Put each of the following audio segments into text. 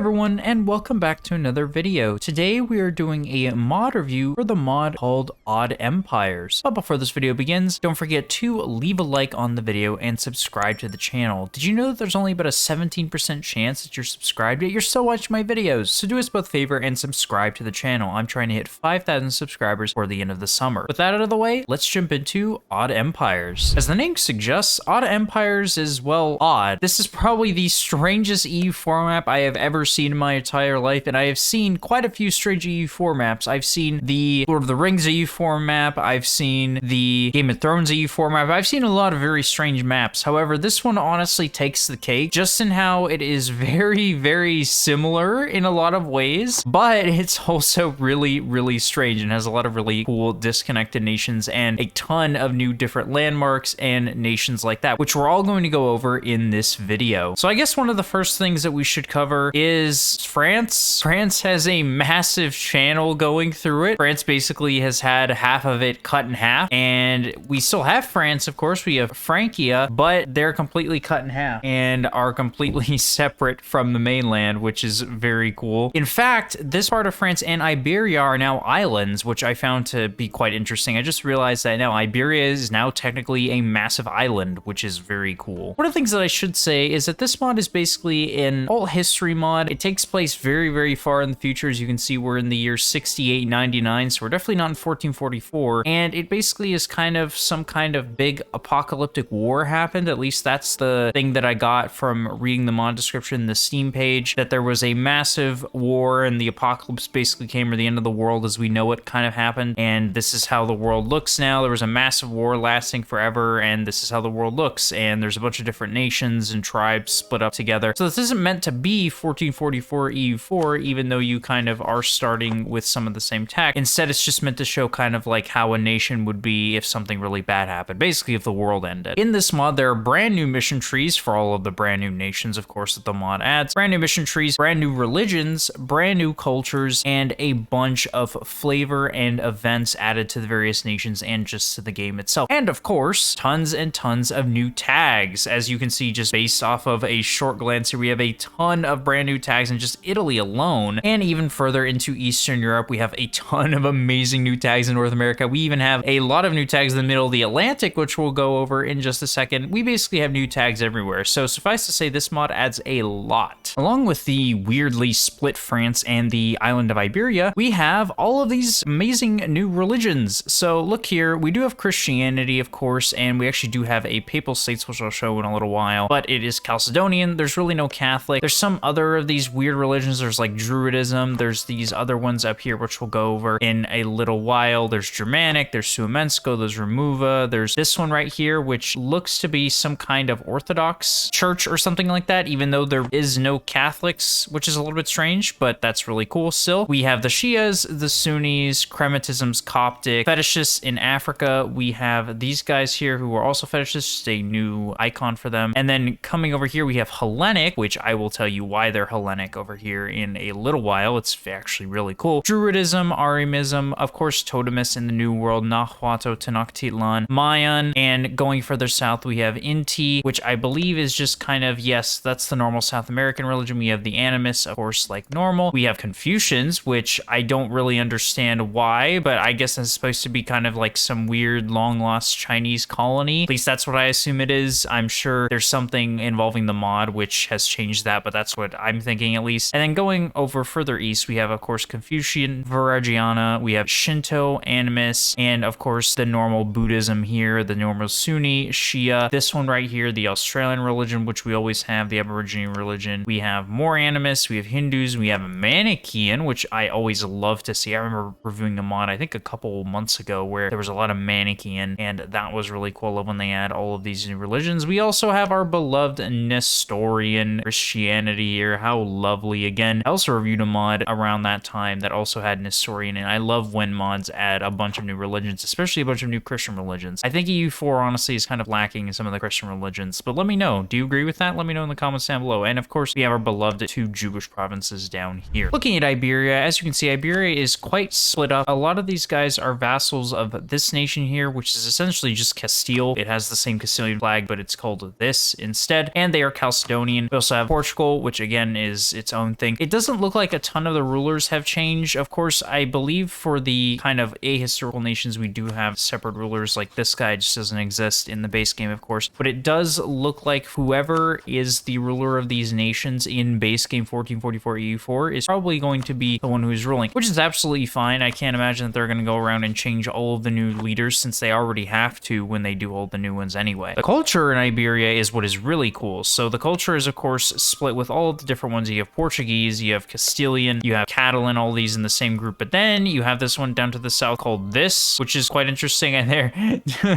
everyone, and welcome back to another video. Today we are doing a mod review for the mod called Odd Empires. But before this video begins, don't forget to leave a like on the video and subscribe to the channel. Did you know that there's only about a 17% chance that you're subscribed, yet you're still watching my videos? So do us both a favor and subscribe to the channel. I'm trying to hit 5,000 subscribers for the end of the summer. With that out of the way, let's jump into Odd Empires. As the name suggests, Odd Empires is, well, odd. This is probably the strangest EU4 map I have ever seen in my entire life, and I have seen quite a few strange EU4 maps. I've seen the Lord of the Rings EU4 map, I've seen the Game of Thrones EU4 map, I've seen a lot of very strange maps. However, this one honestly takes the cake, just in how it is very, very similar in a lot of ways, but it's also really, really strange and has a lot of really cool disconnected nations and a ton of new different landmarks and nations like that, which we're all going to go over in this video. So I guess one of the first things that we should cover is France. France has a massive channel going through it. France basically has had half of it cut in half, and we still have France, of course. We have Francia, but they're completely cut in half and are completely separate from the mainland, which is very cool. In fact, this part of France and Iberia are now islands, which I found to be quite interesting. I just realized that now Iberia is now technically a massive island, which is very cool. One of the things that I should say is that this mod is basically an alt history mod. It takes place very, very far in the future. As you can see, we're in the year 6899, so we're definitely not in 1444, and it basically is kind of some kind of big apocalyptic war happened. At least that's the thing that I got from reading the mod description, the Steam page, that there was a massive war and the apocalypse basically came, or the end of the world as we know it kind of happened, and this is how the world looks now. There was a massive war lasting forever, and this is how the world looks, and there's a bunch of different nations and tribes split up together. So this isn't meant to be 1444 EU4, even though you kind of are starting with some of the same tech. Instead, it's just meant to show kind of like how a nation would be if something really bad happened, basically if the world ended. In this mod, there are brand new mission trees for all of the brand new nations, of course, that the mod adds. Brand new mission trees, brand new religions, brand new cultures, and a bunch of flavor and events added to the various nations and just to the game itself. And of course, tons and tons of new tags. As you can see, just based off of a short glance here, we have a ton of brand new tags in just Italy alone, and even further into Eastern Europe, we have a ton of amazing new tags in North America. We even have a lot of new tags in the middle of the Atlantic, which we'll go over in just a second. We basically have new tags everywhere, so suffice to say, this mod adds a lot. Along with the weirdly split France and the island of Iberia, we have all of these amazing new religions. So look here, we do have Christianity, of course, and we actually do have a papal states, which I'll show in a little while, but it is Chalcedonian. There's really no Catholic. There's some other of these weird religions. There's like Druidism. There's these other ones up here, which we'll go over in a little while. There's Germanic. There's Suamensko. There's Remuva. There's this one right here, which looks to be some kind of Orthodox church or something like that, even though there is no Catholics, which is a little bit strange, but that's really cool still. We have the Shias, the Sunnis, Crematisms, Coptic, fetishists in Africa. We have these guys here who are also fetishists, just a new icon for them. And then coming over here, we have Hellenic, which I will tell you why they're Hellenic over here in a little while. It's actually really cool. Druidism, Arimism, of course, Totemists in the New World, Nahuatl, Tenochtitlan, Mayan, and going further south, we have Inti, which I believe is just kind of, yes, that's the normal South American religion. We have the Animists, of course, like normal. We have Confucians, which I don't really understand why, but I guess it's supposed to be kind of like some weird long-lost Chinese colony. At least that's what I assume it is. I'm sure there's something involving the mod which has changed that, but that's what I'm thinking at least. And then going over further east, we have, of course, Confucian, Vajrayana, we have Shinto, Animist, and of course the normal Buddhism here, the normal Sunni, Shia, this one right here, the Australian religion, which we always have, the Aborigine religion. We have more animists, we have Hindus, we have Manichaean, which I always love to see. I remember reviewing a mod, I think a couple months ago, where there was a lot of Manichaean, and that was really cool. I love when they add all of these new religions. We also have our beloved Nestorian Christianity here. How lovely. Again, I also reviewed a mod around that time that also had Nestorian, and I love when mods add a bunch of new religions, especially a bunch of new Christian religions. I think EU4 honestly is kind of lacking in some of the Christian religions, but let me know. Do you agree with that? Let me know in the comments down below. And of course, we have our beloved two Jewish provinces down here. Looking at Iberia, as you can see, Iberia is quite split up. A lot of these guys are vassals of this nation here, which is essentially just Castile. It has the same Castilian flag, but it's called this instead, and they are Chalcedonian. We also have Portugal, which again is is its own thing. It doesn't look like a ton of the rulers have changed. Of course, I believe for the kind of ahistorical nations, we do have separate rulers. Like this guy just doesn't exist in the base game, of course, but it does look like whoever is the ruler of these nations in base game 1444 EU4 is probably going to be the one who's ruling, which is absolutely fine. I can't imagine that they're going to go around and change all of the new leaders since they already have to when they do all the new ones anyway. The culture in Iberia is what is really cool. So the culture is, of course, split with all of the different ones. You have Portuguese, you have Castilian, you have Catalan, all these in the same group, but then you have this one down to the south called this, which is quite interesting. And there,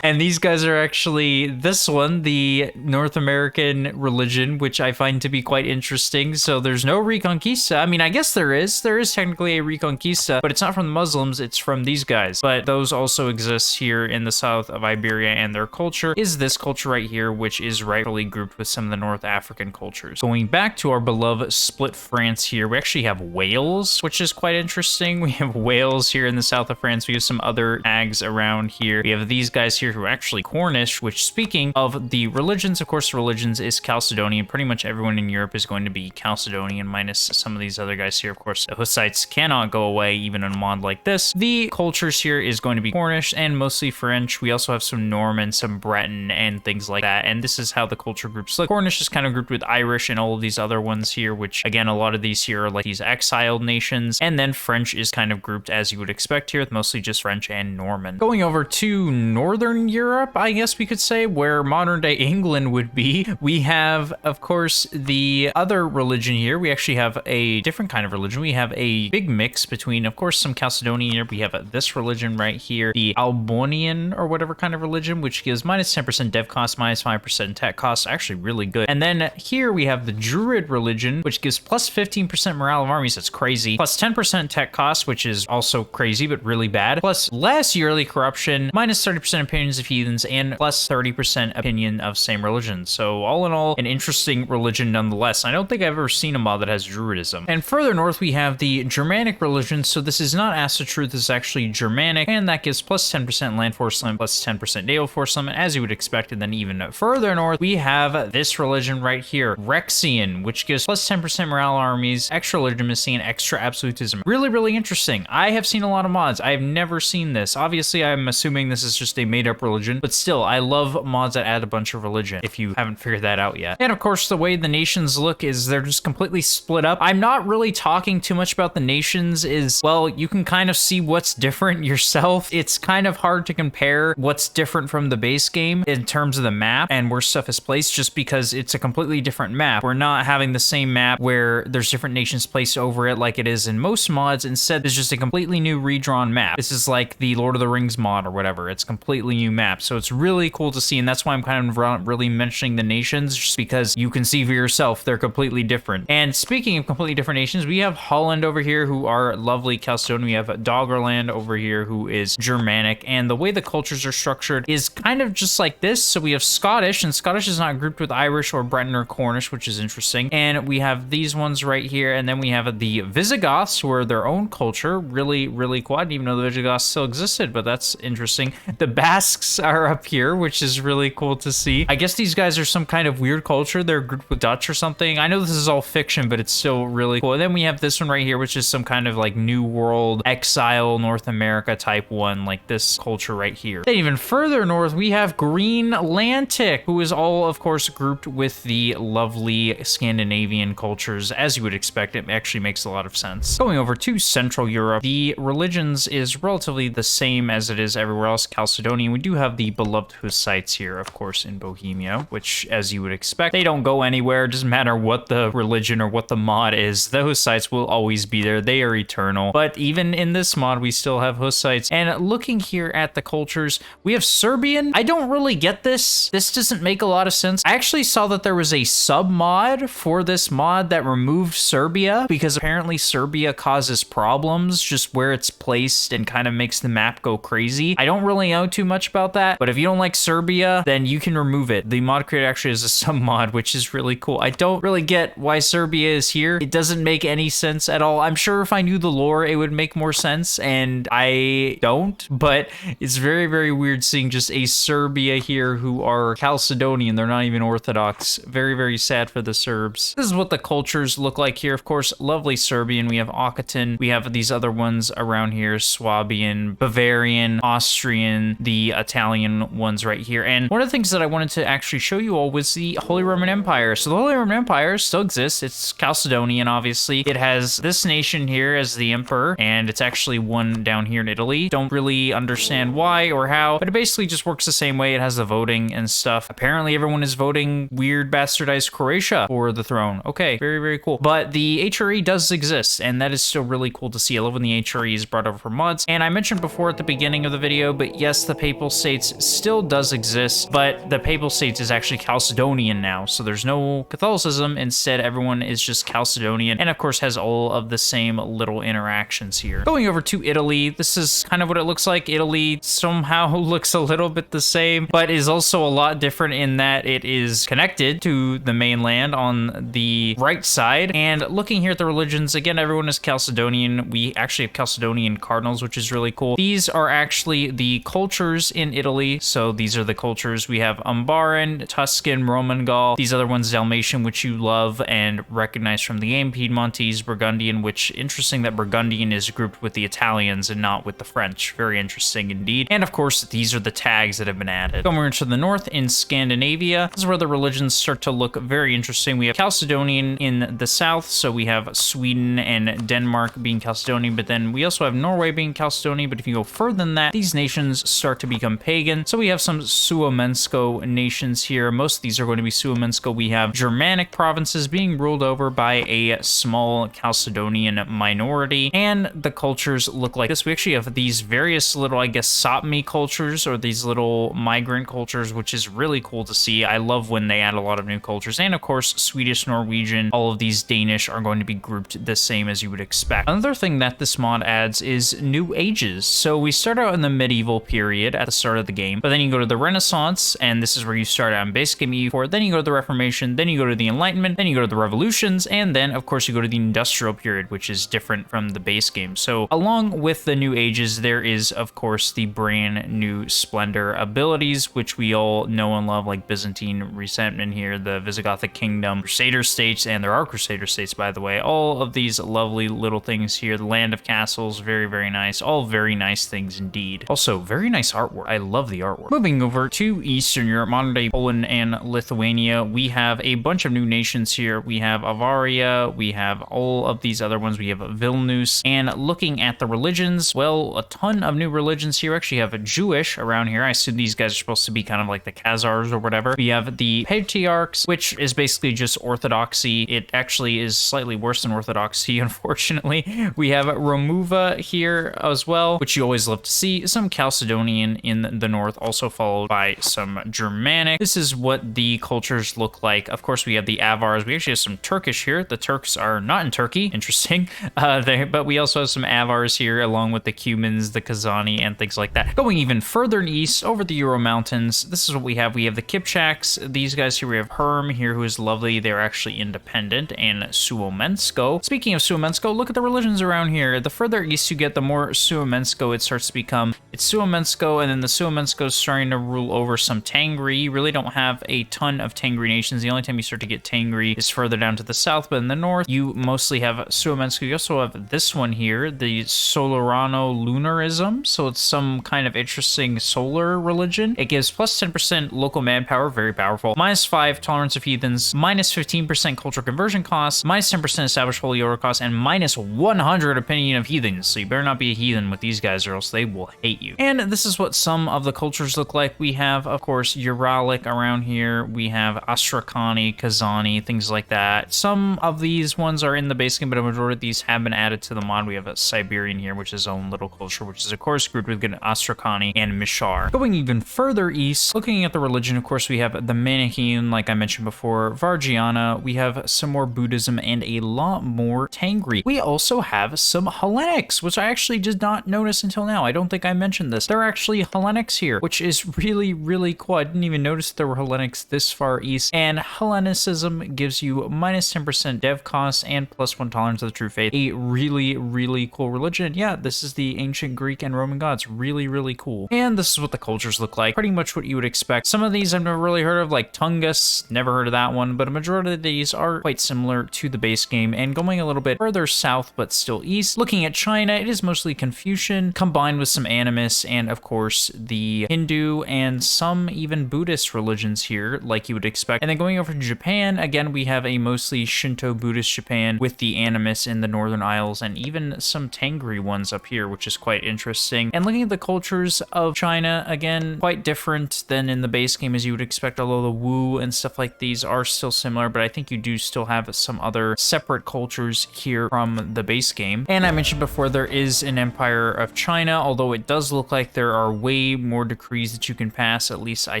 and these guys are actually this one, the North American religion, which I find to be quite interesting. So there's no Reconquista. I mean, I guess there is technically a Reconquista, but it's not from the Muslims, it's from these guys. But those also exist here in the south of Iberia, and their culture is this culture right here, which is rightfully grouped with some of the North African cultures. Going back to our beloved split France here, we actually have Wales, which is quite interesting. We have Wales here in the south of France. We have some other tags around here. We have these guys here who are actually Cornish, which, speaking of the religions, of course, religions is Chalcedonian. Pretty much everyone in Europe is going to be Chalcedonian, minus some of these other guys here. Of course, the Hussites cannot go away, even in a mod like this. The cultures here is going to be Cornish and mostly French. We also have some Norman, some Breton, and things like that. And this is how the culture groups look. Cornish is kind of grouped with Irish and all of these other ones here, which, again, a lot of these here are like these exiled nations. And then French is kind of grouped as you would expect here, with mostly just French and Norman. Going over to Northern Europe, I guess we could say, where modern day England would be, we have, of course, the other religion here. We actually have a different kind of religion. We have a big mix between, of course, some Chalcedonian here. We have this religion right here, the Albanian or whatever kind of religion, which gives minus 10% dev cost, minus 5% tech cost. Actually really good. And then here we have the Druid religion, which gives plus 15% morale of armies. That's crazy. Plus 10% tech cost, which is also crazy, but really bad. Plus less yearly corruption, minus 30% opinions of heathens, and plus 30% opinion of same religion. So all in all, an interesting religion nonetheless. I don't think I've ever seen a mod that has Druidism. And further north, we have the Germanic religion. So this is not Acid Truth, this is actually Germanic, and that gives plus 10% land force limit, plus 10% naval force limit, as you would expect. And then even further north, we have this religion right here, Rexian, which gives plus 10% morale armies, extra legitimacy, and extra absolutism. Really, really interesting. I have seen a lot of mods. I have never seen this. Obviously, I'm assuming this is just a made-up religion, but still, I love mods that add a bunch of religion, if you haven't figured that out yet. And of course, the way the nations look is they're just completely split up. I'm not really talking too much about the nations, well, you can kind of see what's different yourself. It's kind of hard to compare what's different from the base game in terms of the map and where stuff is placed, just because it's a completely different map. We're not having the same map where there's different nations placed over it like it is in most mods. Instead, it's just a completely new redrawn map. This is like the Lord of the Rings mod or whatever. It's a completely new map. So it's really cool to see, and that's why I'm kind of really mentioning the nations, just because you can see for yourself they're completely different. And speaking of completely different nations, we have Holland over here, who are lovely Chalcedonian. We have Doggerland over here, who is Germanic, and the way the cultures are structured is kind of just like this. So we have Scottish, and Scottish is not grouped with Irish or Breton or Cornish, which is interesting. And we have these ones right here, and then we have the Visigoths, who are their own culture. Really, really cool. I didn't even know the Visigoths still existed, but that's interesting. The Basques are up here, which is really cool to see. I guess these guys are some kind of weird culture. They're grouped with Dutch or something. I know this is all fiction, but it's still really cool. And then we have this one right here, which is some kind of like New World, exile, North America type one, like this culture right here. Then even further north, we have Greenlandic, who is all, of course, grouped with the lovely Scandinavian cultures, as you would expect. It actually makes a lot of sense. Going over to Central Europe, the religions is relatively the same as it is everywhere else. Chalcedonian. We do have the beloved Hussites here, of course, in Bohemia, which, as you would expect, they don't go anywhere. It doesn't matter what the religion or what the mod is. The Hussites will always be there. They are eternal. But even in this mod, we still have Hussites. And looking here at the cultures, we have Serbian. I don't really get this. This doesn't make a lot of sense. I actually saw that there was a sub mod for this mod that removed Serbia, because apparently Serbia causes problems just where it's placed and kind of makes the map go crazy. I don't really know too much about that, but if you don't like Serbia, then you can remove it. The mod creator actually has a sub mod, which is really cool. I don't really get why Serbia is here. It doesn't make any sense at all. I'm sure if I knew the lore, it would make more sense, and I don't, but it's very, very weird seeing just a Serbia here who are Chalcedonian. They're not even Orthodox. Very, very sad for the Serbs. This is what the cultures look like here. Of course, lovely Serbian. We have Occitan. We have these other ones around here, Swabian, Bavarian, Austrian, the Italian ones right here. And one of the things that I wanted to actually show you all was the Holy Roman Empire. So the Holy Roman Empire still exists. It's Chalcedonian, obviously. It has this nation here as the emperor, and it's actually one down here in Italy. Don't really understand why or how, but it basically just works the same way. It has the voting and stuff. Apparently everyone is voting weird bastardized Croatia for the throne. Okay, very, very cool. But the HRE does exist, and that is still really cool to see. I love when the HRE is brought over for mods. And I mentioned before at the beginning of the video, but yes, the Papal States still does exist, but the Papal States is actually Chalcedonian now, so there's no Catholicism. Instead, everyone is just Chalcedonian, and of course has all of the same little interactions here. Going over to Italy, this is kind of what it looks like. Italy somehow looks a little bit the same, but is also a lot different in that it is connected to the mainland on the right side. And looking here at the religions, again, everyone is Chalcedonian. We actually have Chalcedonian cardinals, which is really cool. These are actually the cultures in Italy. So these are the cultures. We have Umbaran, Tuscan, Roman Gaul. These other ones, Dalmatian, which you love and recognize from the game, Piedmontese, Burgundian, which interesting that Burgundian is grouped with the Italians and not with the French. Very interesting indeed. And of course, these are the tags that have been added. Going to the north in Scandinavia, this is where the religions start to look very interesting. We have Chalcedonian in the south, so we have Sweden and Denmark being Chalcedonian, but then we also have Norway being Chalcedonian. But if you go further than that, these nations start to become pagan. So we have some Suomensko nations here. Most of these are going to be Suomensko. We have Germanic provinces being ruled over by a small Chalcedonian minority, and the cultures look like this. We actually have these various little, I guess, Sapmi cultures, or these little migrant cultures, which is really cool to see. I love when they add a lot of new cultures. And of course, Swedish, Norwegian, all of these Danish are going to be grouped the same as you would expect. Another thing that this mod adds is new ages. So we start out in the medieval period at the start of the game, but then you go to the Renaissance, and this is where you start out in basic game EU4, then you go to the Reformation, then you go to the Enlightenment, then you go to the Revolutions, and then of course you go to the Industrial period, which is different from the base game. So along with the new ages, there is of course the brand new Splendor abilities, which we all know and love, like Byzantine Resentment here, the Visigothic Kingdom, Crusader States, and there are Crusader States, by the way. All of these lovely little things here. The Land of Castles, very, very nice. All very nice things indeed. Also, very nice artwork. I love the artwork. Moving over to Eastern Europe, modern-day Poland and Lithuania, we have a bunch of new nations here. We have Avaria, we have all of these other ones. We have Vilnius, and looking at the religions, well, a ton of new religions here. We actually have a Jewish around here. I assume these guys are supposed to be kind of like the Khazars or whatever. We have the Patriarchs, which is basically just Orthodoxy. It actually is slightly worse than Orthodoxy, unfortunately. We have Romuva here as well, which you always love to see. Some Chalcedonian in the north, also followed by some Germanic. This is what the cultures look like. Of course, we have the Avars. We actually have some Turkish here. The Turks are not in Turkey. Interesting. But we also have some Avars here, along with the Cumans, the Kazani, and things like that. Going even further east, over the Ural Mountains, this is what we have. We have the Kipchaks. These guys here, we have Herm here, who is lovely. They're actually independent, and Suomensko. Speaking of Suomensko, look at the religions around here. The further east you get, the more Suomensko it starts to become. It's Suomensko, and then the Suomensko is starting to rule over some Tangri. You really don't have a ton of Tangri nations. The only time you start to get Tangri is further down to the south, but in the north, you mostly have Suomensko. You also have this one here, the Solarano Lunarism. So it's some kind of interesting solar religion. It gives plus 10% local manpower, very powerful. -5 tolerance of heathens, -15% cultural conversion costs, -10% established holy order costs, and -100 opinion of heathens. So you better not be a heathen with these guys, or else they will hate you. And this is what some of the cultures look like. We have, of course, Uralic around here. We have Astrakani, Kazani, things like that. Some of these ones are in the base game, but a majority of these have been added to the mod. We have a Siberian here, which is its own little culture, which is, of course, grouped with Astrakani and Mishar. Going even further east, looking at the religion, of course, we have the Manichaean, like I mentioned before, Vargiana. We have some more Buddhism and a lot more Tangri. We also have some Hellenics, which I actually did not notice until now. I don't think I mentioned this. There are actually Hellenics here, which is really, really cool. I didn't even notice there were Hellenics this far east. And Hellenicism gives you -10% dev costs and +1 tolerance of the true faith. A really, really cool religion. Yeah, this is the ancient Greek and Roman gods. Really, really cool. And this is what the cultures look like. Pretty much what you would expect. Some of these I've never really heard of, like Tungus. Never heard of that one, but a majority of these are quite similar to the base game, and going a little bit further south but still east, looking at China, it is mostly Confucian combined with some Animist and of course the Hindu and some even Buddhist religions here, like you would expect. And then going over to Japan, again, we have a mostly Shinto Buddhist Japan with the Animists in the Northern Isles and even some Tangri ones up here, which is quite interesting. And looking at the cultures of China, again, quite different than in the base game as you would expect, although the Wu and stuff like these are still similar, but I think you do still have some other separate cultures here from the base game. And I mentioned before, there is an Empire of China, although it does look like there are way more decrees that you can pass, at least I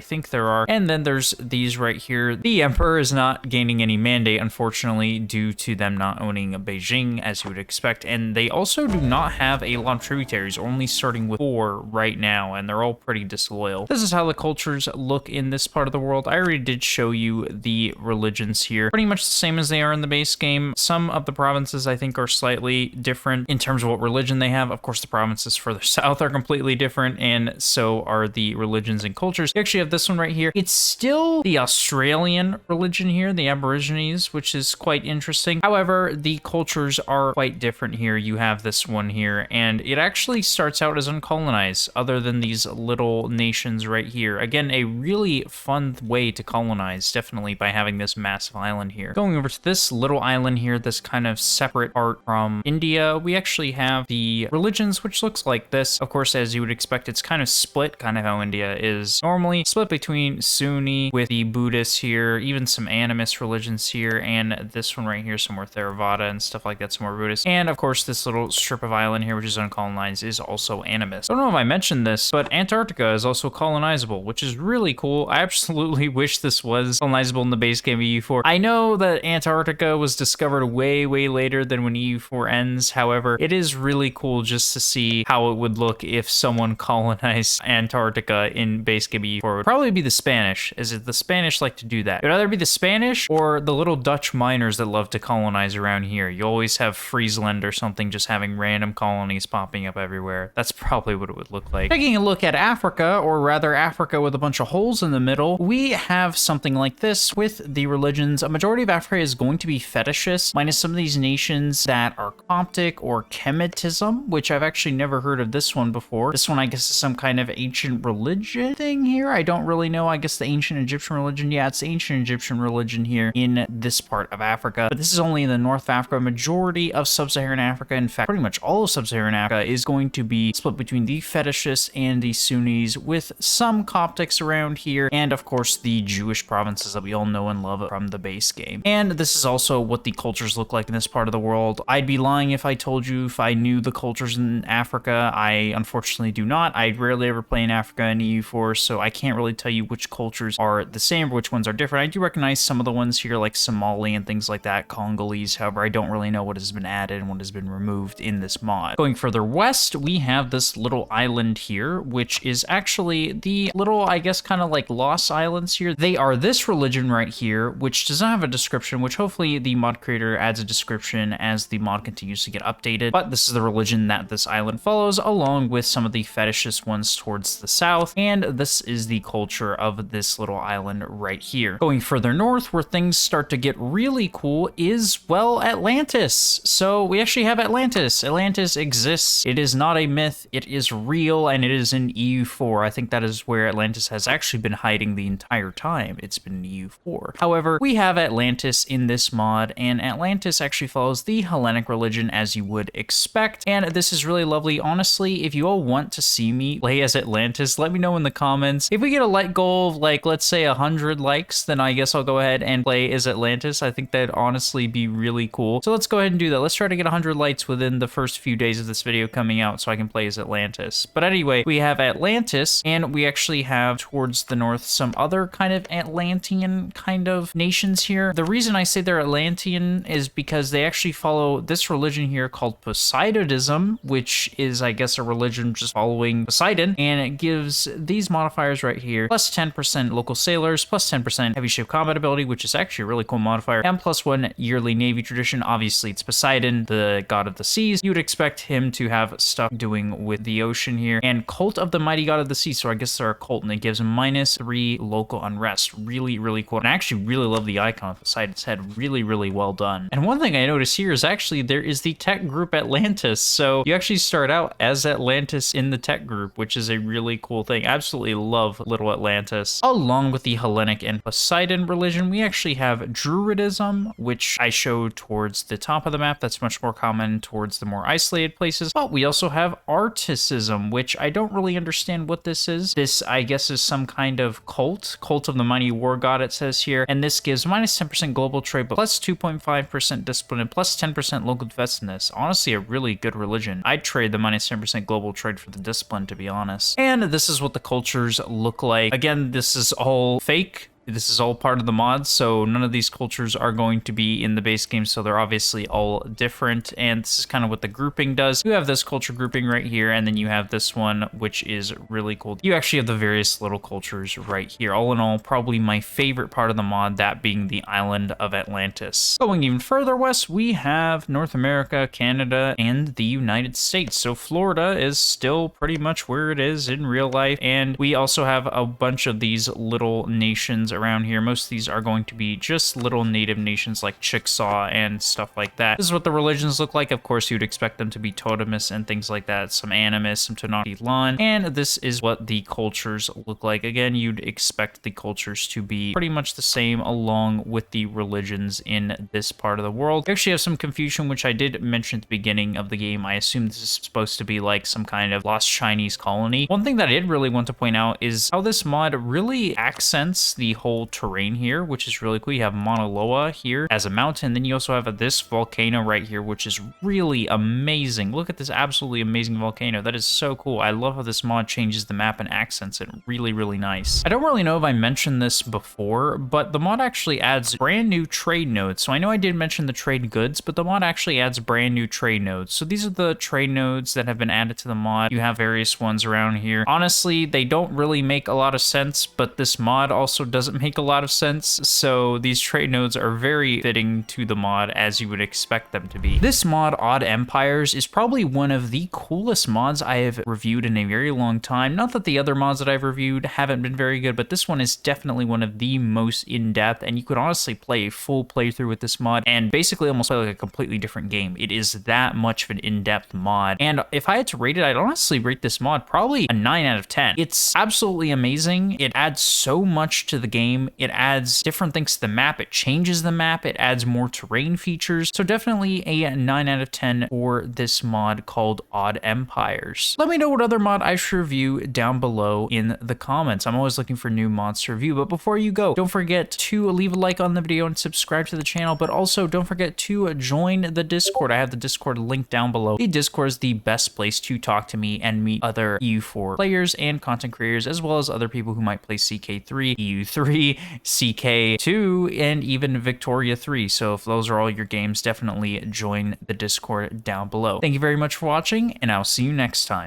think there are. And then there's these right here. The Emperor is not gaining any mandate, unfortunately, due to them not owning Beijing, as you would expect, and they also do not have a lot of tributaries, only starting with 4 right now, and they're all pretty disloyal. This is how the cultures look in this part of the world. I already did show you the religions here, pretty much the same as they are in the base game. Some of the provinces I think are slightly different in terms of what religion they have. Of course, the provinces further south are completely different, and so are the religions and cultures. You actually have this one right here. It's still the Australian religion here, the Aborigines, which is quite interesting. However, the cultures are quite different here. You have this one here, and it actually starts out as uncolonized, other than these little nations right here. Again, a really fun way to colonize, definitely, by having this massive island here. Going over to this little island here, this kind of separate part from India, we actually have the religions, which looks like this. Of course, as you would expect, it's kind of split, kind of how India is normally, split between Sunni with the Buddhists here, even some animist religions here, and this one right here, some more Theravada and stuff like that, some more Buddhist. And of course, this little strip of island here, which is uncolonized, is also animist. I don't know if I mentioned this, but Antarctica is also colonizable, which is really cool. I absolutely wish this was colonizable in the base game of EU4. I know that Antarctica was discovered way, way later than when EU4 ends. However, it is really cool just to see how it would look if someone colonized Antarctica in base game EU4. It would probably be the Spanish, as the Spanish like to do that. It would either be the Spanish or the little Dutch miners that love to colonize around here. You always have Friesland or something just having random colonies popping up everywhere. That's probably what it would look like. Taking a look at Africa, or rather Africa with a bunch of holes in the middle, we have something like this with the religions. A majority of Africa is going to be fetishist, minus some of these nations that are Coptic or Kemetism, which I've actually never heard of this one before. This one, I guess, is some kind of ancient religion thing here. I don't really know. I guess the ancient Egyptian religion. Yeah, it's the ancient Egyptian religion here in this part of Africa. But this is only in the North of Africa. Majority of sub-Saharan Africa, in fact, pretty much all of sub-Saharan Africa, is going to be split between the fetishists and the Sunnis, with some Coptics around here, and of course the Jewish provinces that we all know and love from the base game. And this is also what the cultures look like in this part of the world. I'd be lying if I told you if I knew the cultures in Africa. I unfortunately do not. I rarely ever play in Africa in EU4, so I can't really tell you which cultures are the same or which ones are different. I do recognize some of the ones here, like Somali and things like that, Congolese. However, I don't really know what has been added and what has been removed in this mod. Going further west, we have this little island here, which is actually the little, I guess, kind of like Lost Islands here. They are this religion right here, which does not have a description, which hopefully the mod creator adds a description as the mod continues to get updated. But this is the religion that this island follows, along with some of the fetishist ones towards the south. And this is the culture of this little island right here. Going further north, where things start to get really cool, is, well, Atlantis. So we actually have Atlantis. Atlantis exists. It is not a myth. It is real, and it is in EU4. I think that is where Atlantis has actually been hiding the entire time. It's been in EU4. However, we have Atlantis in this mod, and Atlantis actually follows the Hellenic religion as you would expect. And this is really lovely. Honestly, if you all want to see me play as Atlantis, let me know in the comments. If we get a like goal of, like, let's say 100 likes, then I guess I'll go ahead and play as Atlantis. I think that'd honestly be really cool. So let's go ahead and do that. Let's try to get 100 likes within the first few days of this video coming out so I can play as Atlantis. But anyway, we have Atlantis, and we actually have towards the north some other kind of Atlantean kind of nations here. The reason I say they're Atlantean is because they actually follow this religion here called Poseidonism, which is, I guess, a religion just following Poseidon, and it gives these modifiers right here, plus 10% local sailors, plus 10% heavy ship combat ability, which is actually a really cool modifier, and plus 1 yearly navy tradition. Obviously, it's Poseidon, the god of the seas. You would expect him to have stuff doing with the ocean here, and cult of the mighty god of the sea, so I guess they're a cult, and it gives him -3 local unrest. Really, really cool. And I actually really love the icon of beside its head. Really, really well done. And one thing I noticed here is actually there is the tech group Atlantis. So you actually start out as Atlantis in the tech group, which is a really cool thing. Absolutely love little Atlantis. Along with the Hellenic and Poseidon religion, we actually have Druidism, which I showed towards the top of the map. That's much more common towards the more isolated places. But we also have Articism, which I don't really understand what this is. This, I guess, is some kind of cult of the mighty war god, it says here. And this gives minus 10% global trade, but plus 2.5% discipline and plus 10% local defensiveness. Honestly, a really good religion. I'd trade the minus 10% global trade for the discipline, to be honest. And this is what the cultures look like. Again, this is all fake. This is all part of the mod, so none of these cultures are going to be in the base game, so they're obviously all different, and this is kind of what the grouping does. You have this culture grouping right here, and then you have this one, which is really cool. You actually have the various little cultures right here. All in all, probably my favorite part of the mod, that being the island of Atlantis. Going even further west, we have North America, Canada, and the United States. So Florida is still pretty much where it is in real life, and we also have a bunch of these little nations around here. Most of these are going to be just little native nations like Chickasaw and stuff like that. This is what the religions look like. Of course, you'd expect them to be totemist and things like that. Some animist, some Tenochtitlan, and this is what the cultures look like. Again, you'd expect the cultures to be pretty much the same along with the religions in this part of the world. We actually have some confusion, which I did mention at the beginning of the game. I assume this is supposed to be like some kind of lost Chinese colony. One thing that I did really want to point out is how this mod really accents the whole terrain here, which is really cool. You have Mauna Loa here as a mountain, then you also have this volcano right here, which is really amazing. Look at this absolutely amazing volcano. That is so cool. I love how this mod changes the map and accents it. Really, really nice. I don't really know if I mentioned this before, but the mod actually adds brand new trade nodes. So I know I did mention the trade goods, but the mod actually adds brand new trade nodes. So these are the trade nodes that have been added to the mod. You have various ones around here. Honestly, they don't really make a lot of sense, but this mod also doesn't make a lot of sense, so these trade nodes are very fitting to the mod as you would expect them to be. This mod, Odd Empires, is probably one of the coolest mods I have reviewed in a very long time. Not that the other mods that I've reviewed haven't been very good, but this one is definitely one of the most in-depth, and you could honestly play a full playthrough with this mod and basically almost play like a completely different game. It is that much of an in-depth mod, and if I had to rate it, I'd honestly rate this mod probably a 9 out of 10. It's absolutely amazing. It adds so much to the game. It adds different things to the map. It changes the map. It adds more terrain features. So definitely a 9 out of 10 for this mod called Odd Empires. Let me know what other mod I should review down below in the comments. I'm always looking for new mods to review, but before you go, don't forget to leave a like on the video and subscribe to the channel, but also don't forget to join the Discord. I have the Discord link down below. The Discord is the best place to talk to me and meet other EU4 players and content creators, as well as other people who might play CK3, EU3, CK2, and even Victoria 3. So if those are all your games, definitely join the Discord down below. Thank you very much for watching, and I'll see you next time.